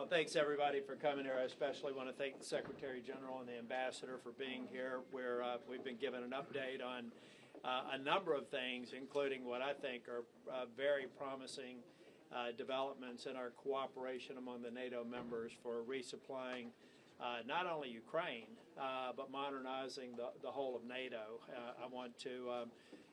Well, thanks everybody for coming here. I especially want to thank the Secretary General and the Ambassador for being here, where we've been given an update on a number of things, including what I think are very promising developments in our cooperation among the NATO members for resupplying not only Ukraine, but modernizing the whole of NATO. I want to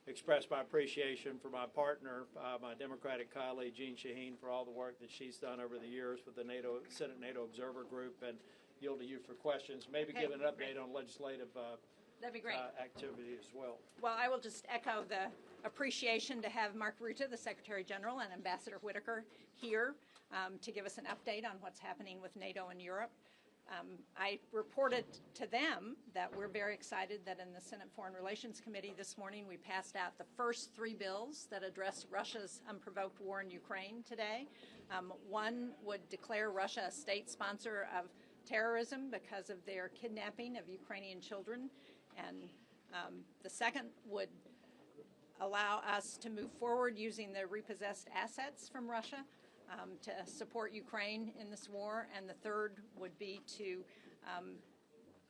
express my appreciation for my partner, my Democratic colleague, Jeanne Shaheen, for all the work that she's done over the years with the Senate NATO Observer Group, and yield to you for questions. Maybe give an update on legislative That'd be great. Activity as well. Well, I will just echo the appreciation to have Mark Rutte, the Secretary General, and Ambassador Whitaker here to give us an update on what's happening with NATO and Europe. I reported to them that we're very excited that in the Senate Foreign Relations Committee this morning we passed out the first 3 bills that address Russia's unprovoked war in Ukraine today. One would declare Russia a state sponsor of terrorism because of their kidnapping of Ukrainian children, and the second would allow us to move forward using the repossessed assets from Russia to support Ukraine in this war, and the third would be to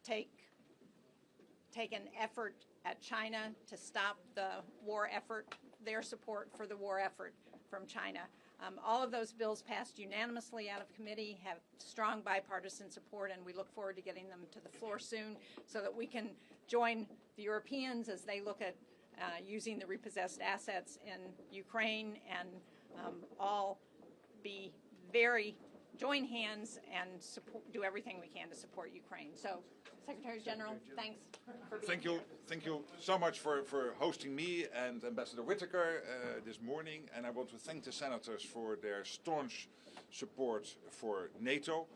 take an effort at China to stop the war effort, their support for the war effort from China. All of those bills passed unanimously out of committee, have strong bipartisan support, and we look forward to getting them to the floor soon so that we can join the Europeans as they look at using the repossessed assets in Ukraine and all join hands and do everything we can to support Ukraine. So, Secretary General, thanks for being here. Thank you so much for hosting me and Ambassador Whitaker this morning. And I want to thank the senators for their staunch support for NATO.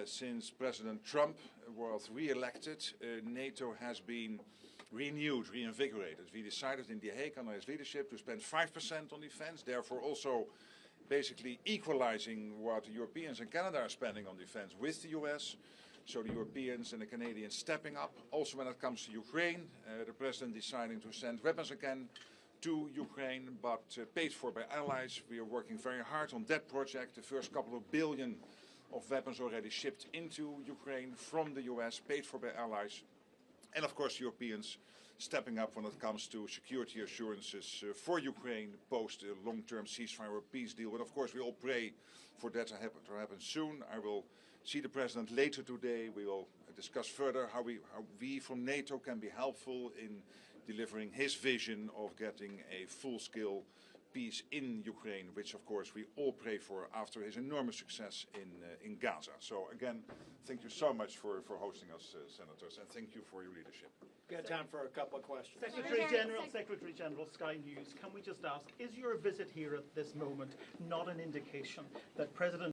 Since President Trump was re-elected, NATO has been renewed, reinvigorated. We decided in The Hague under his leadership to spend 5% on defense, therefore also basically equalizing what the Europeans and Canada are spending on defense with the US. So the Europeans and the Canadians stepping up. Also when it comes to Ukraine, the President deciding to send weapons again to Ukraine, but paid for by allies. We are working very hard on that project. The first couple of billion of weapons already shipped into Ukraine from the US, paid for by allies. And of course Europeans stepping up when it comes to security assurances for Ukraine post a long-term ceasefire or peace deal. But of course we all pray for that to happen soon. I will see the President later today. We will discuss further how we from NATO can be helpful in delivering his vision of getting a full-scale peace in Ukraine, which of course we all pray for after his enormous success in Gaza. So again, thank you so much for hosting us, Senators, and thank you for your leadership. We got time for a couple of questions. Secretary General, Sky News, can we just ask, is your visit here at this moment not an indication that President